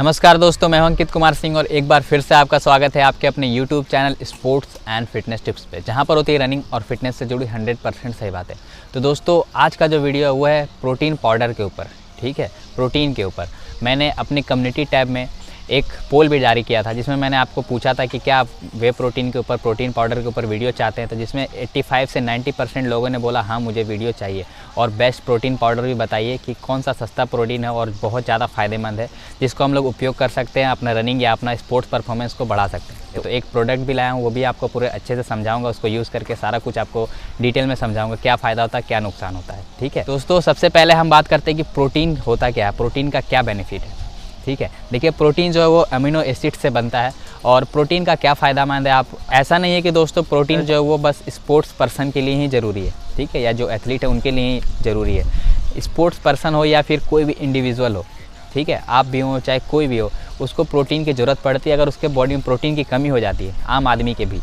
नमस्कार दोस्तों, मैं हूं अंकित कुमार सिंह और एक बार फिर से आपका स्वागत है आपके अपने YouTube channel sports and fitness tips पे, जहां पर होती है रनिंग और फिटनेस से जुड़ी 100% सही बातें। तो दोस्तों आज का जो वीडियो है वो है प्रोटीन पाउडर के ऊपर। ठीक है, प्रोटीन के ऊपर मैंने अपनी कम्युनिटी टैब में एक पोल भी जारी किया था, जिसमें मैंने आपको पूछा था कि क्या आप वे प्रोटीन के ऊपर, प्रोटीन पाउडर के ऊपर वीडियो चाहते हैं। तो जिसमें 85 से 90% लोगों ने बोला हाँ मुझे वीडियो चाहिए, और बेस्ट प्रोटीन पाउडर भी बताइए कि कौन सा सस्ता प्रोटीन है और बहुत ज़्यादा फ़ायदेमंद है, जिसको हम लोग उपयोग कर सकते हैं अपना रनिंग या अपना स्पोर्ट्स परफॉर्मेंस को बढ़ा सकते हैं। तो एक प्रोडक्ट भी लाया हूँ, वो भी आपको पूरे अच्छे से समझाऊंगा, उसको यूज़ करके सारा कुछ आपको डिटेल में समझाऊंगा, क्या फ़ायदा होता है, क्या नुकसान होता है। ठीक है दोस्तों, सबसे पहले हम बात करते हैं कि प्रोटीन होता क्या है, प्रोटीन का क्या बेनिफिट है। ठीक है, देखिए प्रोटीन जो है वो अमीनो एसिड से बनता है, और प्रोटीन का क्या फ़ायदामंद है। आप ऐसा नहीं है कि दोस्तों प्रोटीन जो है वो बस स्पोर्ट्स पर्सन के लिए ही ज़रूरी है, ठीक है, या जो एथलीट है उनके लिए ही ज़रूरी है। स्पोर्ट्स पर्सन हो या फिर कोई भी इंडिविजुअल हो, ठीक है, आप भी हो चाहे कोई भी हो, उसको प्रोटीन की ज़रूरत पड़ती है। अगर उसके बॉडी में प्रोटीन की कमी हो जाती है, आम आदमी के भी,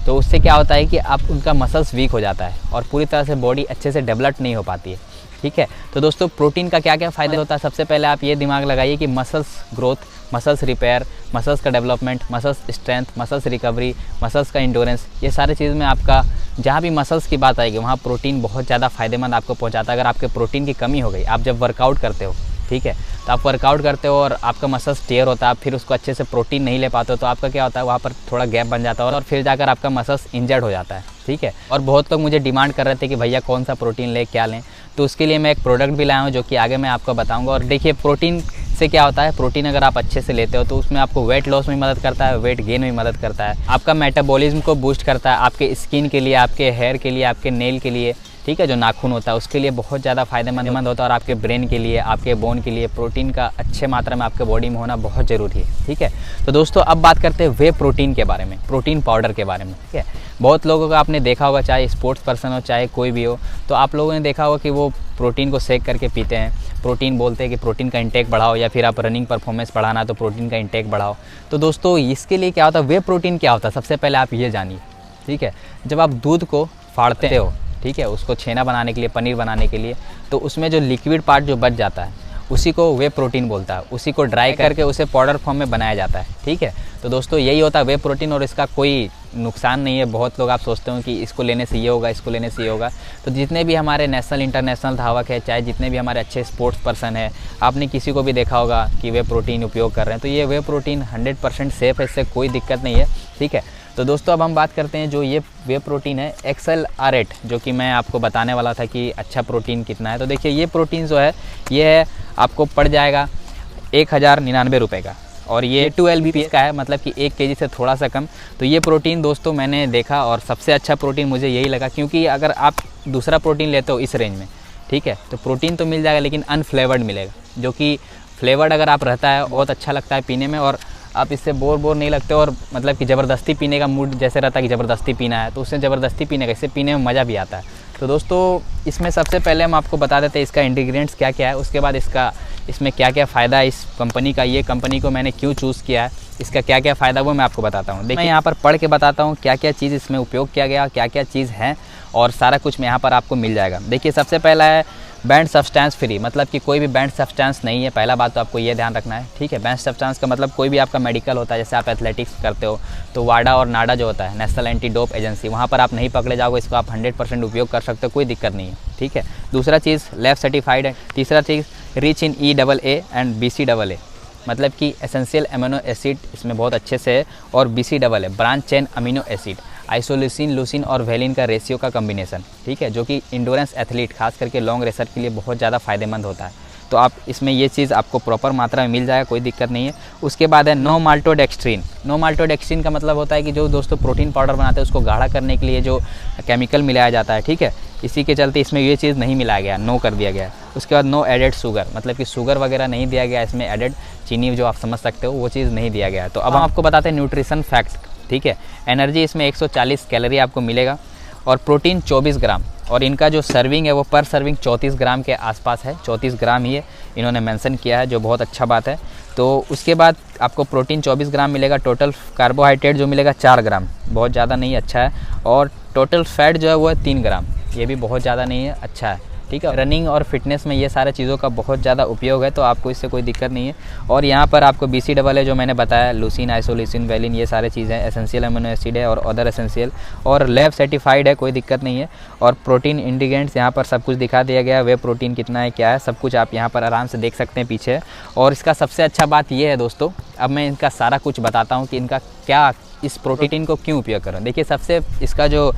तो उससे क्या होता है कि आप उनका मसल्स वीक हो जाता है और पूरी तरह से बॉडी अच्छे से डेवलप नहीं हो पाती है। ठीक है, तो दोस्तों प्रोटीन का क्या क्या फ़ायदा होता है, सबसे पहले आप ये दिमाग लगाइए कि muscles growth, muscles repair, muscles का development, muscles strength, muscles recovery, muscles का इंडोरेंस, ये सारी चीज़ में आपका जहाँ भी मसल्स की बात आएगी वहाँ प्रोटीन बहुत ज़्यादा फ़ायदेमंद आपको पहुँचाता है। अगर आपके प्रोटीन की कमी हो गई, आप जब वर्कआउट करते हो, ठीक है, तो आप वर्कआउट करते हो और आपका मसल्स टेयर होता है, आप फिर उसको अच्छे से प्रोटीन नहीं ले पाते हो, तो आपका क्या होता है, वहाँ पर थोड़ा गैप बन जाता है और फिर जाकर आपका मसल्स इंजर्ड हो जाता है। ठीक है, और बहुत लोग मुझे डिमांड कर रहे थे कि भैया कौन सा प्रोटीन लें, क्या लें, तो उसके लिए मैं एक प्रोडक्ट भी लाया हूँ जो कि आगे मैं आपको बताऊँगा। और देखिए प्रोटीन से क्या होता है, प्रोटीन अगर आप अच्छे से लेते हो तो उसमें आपको वेट लॉस में मदद करता है, वेट गेन में मदद करता है, आपका मेटाबॉलिज्म को बूस्ट करता है, आपके स्किन के लिए, आपके हेयर के लिए, आपके नेल के लिए, ठीक है, जो नाखून होता है उसके लिए बहुत ज़्यादा फ़ायदेमंद होता है, और आपके ब्रेन के लिए, आपके बोन के लिए प्रोटीन का अच्छे मात्रा में आपके बॉडी में होना बहुत ज़रूरी है। ठीक है, तो दोस्तों अब बात करते हैं वे प्रोटीन के बारे में, प्रोटीन पाउडर के बारे में। ठीक है, बहुत लोगों का आपने देखा होगा, चाहे स्पोर्ट्स पर्सन हो चाहे कोई भी हो, तो आप लोगों ने देखा होगा कि वो प्रोटीन को सेक करके पीते हैं। प्रोटीन बोलते हैं कि प्रोटीन का इंटेक बढ़ाओ, या फिर आप रनिंग परफॉर्मेंस बढ़ाना है तो प्रोटीन का इंटेक बढ़ाओ। तो दोस्तों इसके लिए क्या होता है, वे प्रोटीन क्या होता है, सबसे पहले आप ये जानिए। ठीक है, जब आप दूध को फाड़ते हो, ठीक है, उसको छेना बनाने के लिए, पनीर बनाने के लिए, तो उसमें जो लिक्विड पार्ट जो बच जाता है उसी को वे प्रोटीन बोलता है, उसी को ड्राई करके उसे पाउडर फॉर्म में बनाया जाता है। ठीक है, तो दोस्तों यही होता है वे प्रोटीन, और इसका कोई नुकसान नहीं है। बहुत लोग आप सोचते हो कि इसको लेने से ये होगा, इसको लेने से ये होगा, तो जितने भी हमारे नेशनल इंटरनेशनल धावक है, चाहे जितने भी हमारे अच्छे स्पोर्ट्स पर्सन है, आपने किसी को भी देखा होगा कि वे प्रोटीन उपयोग कर रहे हैं, तो ये वे प्रोटीन 100% सेफ़ है, इससे कोई दिक्कत नहीं है। ठीक है, तो दोस्तों अब हम बात करते हैं जो ये वे प्रोटीन है XLR8, जो कि मैं आपको बताने वाला था कि अच्छा प्रोटीन कितना है। तो देखिए ये प्रोटीन जो है ये है आपको पड़ जाएगा 1099 रुपये का, और ये 12 पीस का है, मतलब कि 1 kg से थोड़ा सा कम। तो ये प्रोटीन दोस्तों मैंने देखा और सबसे अच्छा प्रोटीन मुझे यही लगा, क्योंकि अगर आप दूसरा प्रोटीन लेते हो इस रेंज में, ठीक है, तो प्रोटीन तो मिल जाएगा लेकिन अनफ्लेवर्ड मिलेगा, जो कि फ्लेवर्ड अगर आप रहता है बहुत अच्छा लगता है पीने में, और आप इससे बोर नहीं लगते, और मतलब कि ज़बरदस्ती पीने का मूड जैसे रहता है कि ज़बरदस्ती पीना है, तो उससे ज़बरदस्ती पीने का, इससे पीने में मज़ा भी आता है। तो दोस्तों इसमें सबसे पहले हम आपको बता देते हैं इसका इंग्रेडिएंट्स क्या क्या है, उसके बाद इसमें क्या क्या फ़ायदा है इस कंपनी का, ये कंपनी को मैंने क्यों चूज़ किया है, इसका क्या क्या फ़ायदा वो मैं आपको बताता हूँ। देखिए मैं यहाँ पर पढ़ के बताता हूँ क्या क्या चीज़ इसमें उपयोग किया गया, क्या क्या चीज़ है, और सारा कुछ में यहाँ पर आपको मिल जाएगा। देखिए सबसे पहला है बैंड सब्सटेंस फ्री, मतलब कि कोई भी बैंड सब्सटेंस नहीं है, पहला बात तो आपको ये ध्यान रखना है। ठीक है, बैंड सब्सटेंस का मतलब कोई भी आपका मेडिकल होता है, जैसे आप एथलेटिक्स करते हो तो वाडा और नाडा जो होता है, नेशनल एंटी डोप एजेंसी, वहाँ पर आप नहीं पकड़े जाओगे, इसको आप 100% उपयोग कर सकते हो, कोई दिक्कत नहीं है। ठीक है, दूसरा चीज़ लैब सर्टिफाइड है। तीसरा चीज़ rich in EAA and BCAA, मतलब कि एसेंशियल अमीनो एसिड इसमें बहुत अच्छे से है, और BCAA branch chain amino acid, isoleucine, leucine और वेलिन का रेशियो का कॉम्बिनेशन, ठीक है, जो कि इंडोरेंस एथलीट खास करके लॉन्ग रेसर के लिए बहुत ज़्यादा फ़ायदेमंद होता है। तो आप इसमें ये चीज़ आपको प्रॉपर मात्रा में मिल जाएगा, कोई दिक्कत नहीं है। उसके बाद है नो माल्टोडेक्स्ट्रीन। नो माल्टोडेक्स्ट्रीन का मतलब होता है कि जो दोस्तों प्रोटीन पाउडर बनाते हैं उसको गाढ़ा करने के लिए जो केमिकल मिलाया जाता है, ठीक है, इसी के चलते इसमें ये चीज़ नहीं मिलाया गया, नो कर दिया गया। उसके बाद नो एडेड शुगर, मतलब कि शुगर वगैरह नहीं दिया गया इसमें, एडेड चीनी जो आप समझ सकते हो वो चीज़ नहीं दिया गया है। तो अब हम आपको बताते हैं न्यूट्रिशन फैक्ट। ठीक है, एनर्जी इसमें 140 कैलोरी आपको मिलेगा, और प्रोटीन 24 ग्राम, और इनका जो सर्विंग है वो पर सर्विंग 34 ग्राम के आसपास है, 34 ग्राम ही है इन्होंने मेंशन किया है, जो बहुत अच्छा बात है। तो उसके बाद आपको प्रोटीन 24 ग्राम मिलेगा, टोटल कार्बोहाइड्रेट जो मिलेगा 4 ग्राम, बहुत ज़्यादा नहीं, अच्छा है, और टोटल फैट जो है वो है 3 ग्राम, ये भी बहुत ज़्यादा नहीं है, अच्छा है। ठीक है। रनिंग और फिटनेस में ये सारे चीज़ों का बहुत ज़्यादा उपयोग है, तो आपको इससे कोई दिक्कत नहीं है। और यहाँ पर आपको BC है जो मैंने बताया, लूसीन, आइसोल्यूसिन, वेलिन, ये सारे चीज़ें एसेंशियल अमीनो एसिड है और अदर एसेंशियल, और लैब सर्टिफाइड है, कोई दिक्कत नहीं है। और प्रोटीन इंग्रेडिएंट्स यहाँ पर सब कुछ दिखा दिया गया है, वे प्रोटीन कितना है, क्या है, सब कुछ आप यहाँ पर आराम से देख सकते हैं पीछे। और इसका सबसे अच्छा बात ये है दोस्तों, अब मैं इनका सारा कुछ बताता हूँ कि इनका क्या, इस प्रोटीन को क्यों उपयोग करें। देखिए, सबसे इसका जो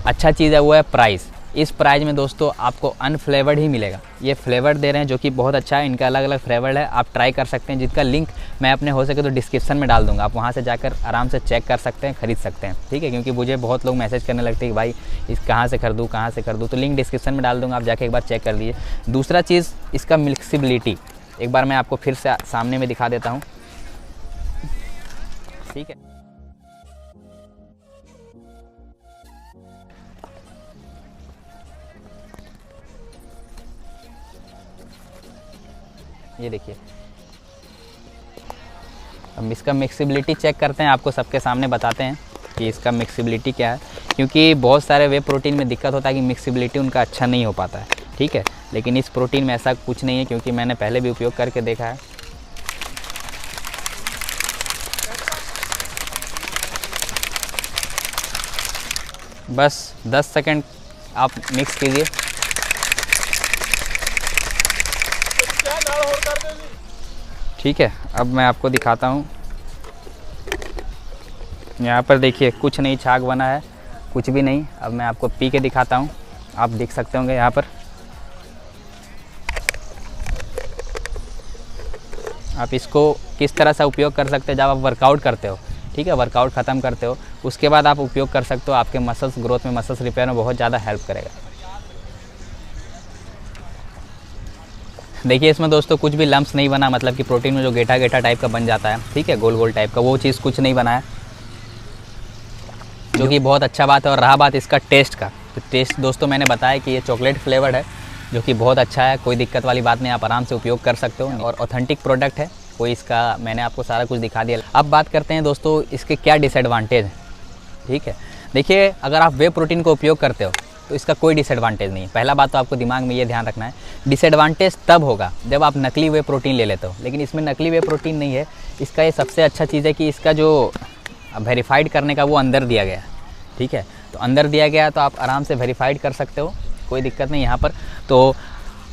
अच्छा चीज़ है वो है प्राइस। इस प्राइस में दोस्तों आपको अनफ्लेवर्ड ही मिलेगा। ये फ्लेवर्ड दे रहे हैं जो कि बहुत अच्छा है, इनका अलग अलग फ्लेवर्ड है, आप ट्राई कर सकते हैं, जिसका लिंक मैं अपने हो सके तो डिस्क्रिप्शन में डाल दूंगा, आप वहाँ से जाकर आराम से चेक कर सकते हैं, खरीद सकते हैं, ठीक है। क्योंकि मुझे बहुत लोग मैसेज करने लगते हैं कि भाई इस कहाँ से खरीदूँ, कहाँ से खरीदूँ, तो लिंक डिस्क्रिप्शन में डाल दूँगा, आप जाके एक बार चेक कर लीजिए। दूसरा चीज़ इसका मिक्सिबिलिटी, एक बार मैं आपको फिर से सामने में दिखा देता हूँ, ठीक है। ये देखिए, अब इसका मिक्सिबिलिटी चेक करते हैं, आपको सबके सामने बताते हैं कि इसका मिक्सिबिलिटी क्या है। क्योंकि बहुत सारे वे प्रोटीन में दिक्कत होता है कि मिक्सिबिलिटी उनका अच्छा नहीं हो पाता है, ठीक है। लेकिन इस प्रोटीन में ऐसा कुछ नहीं है, क्योंकि मैंने पहले भी उपयोग करके देखा है। बस 10 सेकंड आप मिक्स कीजिए। ठीक है, अब मैं आपको दिखाता हूँ। यहाँ पर देखिए कुछ नहीं छाग बना है, कुछ भी नहीं। अब मैं आपको पी के दिखाता हूँ, आप देख सकते होंगे यहाँ पर। आप इसको किस तरह से उपयोग कर सकते हैं जब आप वर्कआउट करते हो, ठीक है। वर्कआउट ख़त्म करते हो उसके बाद आप उपयोग कर सकते हो, आपके मसल्स ग्रोथ में, मसल्स रिपेयर में बहुत ज़्यादा हेल्प करेगा। देखिए, इसमें दोस्तों कुछ भी लम्प्स नहीं बना, मतलब कि प्रोटीन में जो गेठा गेठा टाइप का बन जाता है, ठीक है, गोल गोल टाइप का, वो चीज़ कुछ नहीं बना है, जो कि बहुत अच्छा बात है। और रहा बात इसका टेस्ट का, तो टेस्ट दोस्तों मैंने बताया कि ये चॉकलेट फ्लेवर्ड है, जो कि बहुत अच्छा है, कोई दिक्कत वाली बात नहीं, आप आराम से उपयोग कर सकते हो और ऑथेंटिक प्रोडक्ट है। कोई इसका, मैंने आपको सारा कुछ दिखा दिया। अब बात करते हैं दोस्तों इसके क्या डिसएडवांटेज हैं, ठीक है। देखिए, अगर आप वे प्रोटीन को उपयोग करते हो तो इसका कोई डिसएडवांटेज नहीं है। पहला बात तो आपको दिमाग में ये ध्यान रखना है, डिसएडवांटेज तब होगा जब आप नकली वे प्रोटीन ले लेते हो, लेकिन इसमें नकली वे प्रोटीन नहीं है। इसका ये सबसे अच्छा चीज़ है कि इसका जो वेरीफाइड करने का वो अंदर दिया गया है, ठीक है। तो अंदर दिया गया तो आप आराम से वेरीफाइड कर सकते हो, कोई दिक्कत नहीं यहाँ पर। तो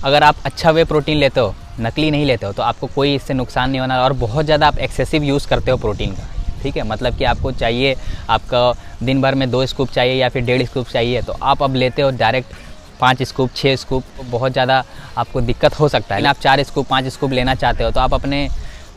अगर आप अच्छा वे प्रोटीन लेते हो, नकली नहीं लेते हो, तो आपको कोई इससे नुकसान नहीं होना। और बहुत ज़्यादा आप एक्सेसिव यूज़ करते हो प्रोटीन का, ठीक है, मतलब कि आपको चाहिए, आपका दिन भर में 2 स्कूप चाहिए या फिर 1.5 स्कूप चाहिए, तो आप अब लेते हो डायरेक्ट 5 स्कूप, 6 स्कूप, बहुत ज़्यादा आपको दिक्कत हो सकता है। आप 4 स्कूप, 5 स्कूप लेना चाहते हो, तो आप अपने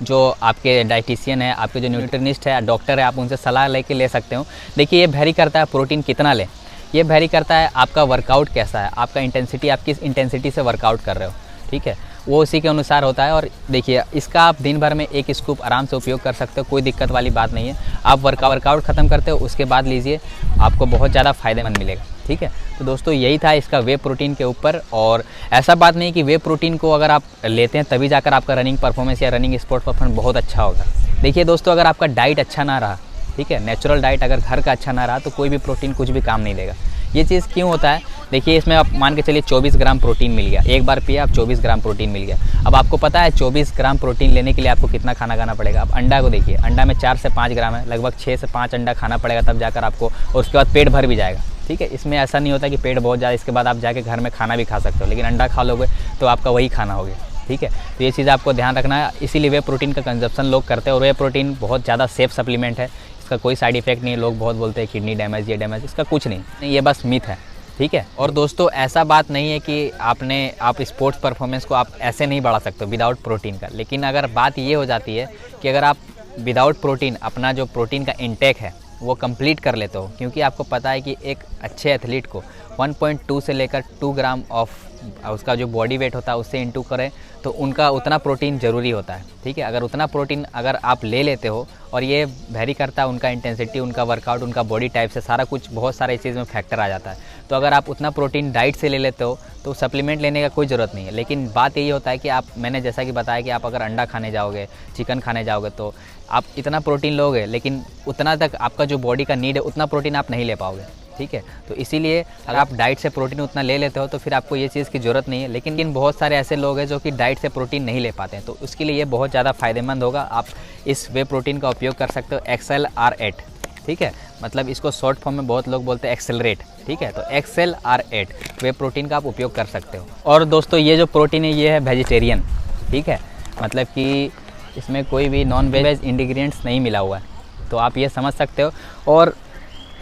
जो आपके डाइटिशियन है, आपके जो न्यूट्रिनिस्ट है, डॉक्टर है, आप उनसे सलाह लेके ले सकते हो। देखिए, ये वैरी करता है प्रोटीन कितना लें, ये वैरी करता है आपका वर्कआउट कैसा है, आपका इंटेंसिटी, आप किस इंटेंसिटी से वर्कआउट कर रहे हो, ठीक है, वो उसी के अनुसार होता है। और देखिए, इसका आप दिन भर में 1 स्कूप आराम से उपयोग कर सकते हो, कोई दिक्कत वाली बात नहीं है। आप वर्कआउट ख़त्म करते हो उसके बाद लीजिए, आपको बहुत ज़्यादा फ़ायदेमंद मिलेगा, ठीक है। तो दोस्तों यही था इसका वे प्रोटीन के ऊपर। और ऐसा बात नहीं कि वे प्रोटीन को अगर आप लेते हैं तभी जाकर आपका रनिंग परफॉर्मेंस या रनिंग स्पोर्ट परफॉर्मेंस बहुत अच्छा होगा। देखिए दोस्तों, अगर आपका डाइट अच्छा ना रहा, ठीक है, नेचुरल डाइट अगर घर का अच्छा ना रहा, तो कोई भी प्रोटीन कुछ भी काम नहीं देगा। ये चीज़ क्यों होता है, देखिए, इसमें आप मान के चलिए 24 ग्राम प्रोटीन मिल गया, एक बार पिए आप 24 ग्राम प्रोटीन मिल गया। अब आपको पता है 24 ग्राम प्रोटीन लेने के लिए आपको कितना खाना खाना पड़ेगा। अब अंडा को देखिए, अंडा में 4 से 5 ग्राम है, लगभग 6 से 5 अंडा खाना पड़ेगा, तब जाकर आपको, और उसके बाद पेट भर भी जाएगा, ठीक है। इसमें ऐसा नहीं होता कि पेट बहुत ज़्यादा, इसके बाद आप जाके घर में खाना भी खा सकते हो, लेकिन अंडा खा लोगे तो आपका वही खाना हो गया, ठीक है। तो ये चीज़ आपको ध्यान रखना है, इसीलिए वे प्रोटीन का कंजप्शन लोग करते हैं। और वे प्रोटीन बहुत ज़्यादा सेफ सप्लीमेंट है, इसका कोई साइड इफेक्ट नहीं है। लोग बहुत बोलते हैं किडनी डैमेज, ये डैमेज, इसका कुछ नहीं, ये बस मिथ है, ठीक है। और दोस्तों ऐसा बात नहीं है कि आप स्पोर्ट्स परफॉर्मेंस को आप ऐसे नहीं बढ़ा सकते विदाउट प्रोटीन का। लेकिन अगर बात ये हो जाती है कि अगर आप विदाउट प्रोटीन अपना जो प्रोटीन का इंटेक है वो कंप्लीट कर लेते हो, क्योंकि आपको पता है कि एक अच्छे एथलीट को 1.2 से लेकर 2 ग्राम ऑफ उसका जो बॉडी वेट होता है उससे इंटू करें तो उनका उतना प्रोटीन ज़रूरी होता है, ठीक है। अगर उतना प्रोटीन अगर आप ले लेते हो, और ये वेरी करता है उनका इंटेंसिटी, उनका वर्कआउट, उनका बॉडी टाइप से सारा कुछ, बहुत सारे इस चीज़ में फैक्टर आ जाता है। तो अगर आप उतना प्रोटीन डाइट से ले लेते हो तो सप्लीमेंट लेने का कोई ज़रूरत नहीं है। लेकिन बात यही होता है कि आप, मैंने जैसा कि बताया कि आप अगर अंडा खाने जाओगे, चिकन खाने जाओगे, तो आप इतना प्रोटीन लोगे, लेकिन उतना तक आपका जो बॉडी का नीड है उतना प्रोटीन आप नहीं ले पाओगे, ठीक है। तो इसीलिए अगर आप डाइट से प्रोटीन उतना ले लेते हो तो फिर आपको ये चीज़ की ज़रूरत नहीं है। लेकिन बहुत सारे ऐसे लोग हैं जो कि डाइट से प्रोटीन नहीं ले पाते हैं, तो उसके लिए ये बहुत ज़्यादा फ़ायदेमंद होगा। आप इस वे प्रोटीन का उपयोग कर सकते हो, XLR8, ठीक है। मतलब इसको शॉर्ट फॉर्म में बहुत लोग बोलते हैं एक्सेलरेट, ठीक है। तो XLR8 वे प्रोटीन का आप उपयोग कर सकते हो। और दोस्तों ये जो प्रोटीन है ये है वेजिटेरियन, ठीक है। मतलब कि इसमें कोई भी नॉन वेज इंग्रेडिएंट्स नहीं मिला हुआ है, तो आप ये समझ सकते हो। और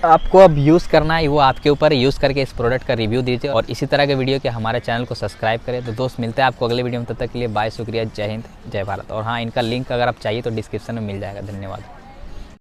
आपको अब यूज़ करना है वो आपके ऊपर, यूज़ करके इस प्रोडक्ट का रिव्यू दीजिए और इसी तरह के वीडियो के हमारे चैनल को सब्सक्राइब करें। तो दोस्त मिलते हैं आपको अगले वीडियो में, तब तक के लिए बाय, शुक्रिया, जय हिंद, जय भारत। और हाँ, इनका लिंक अगर आप चाहिए तो डिस्क्रिप्शन में मिल जाएगा। धन्यवाद।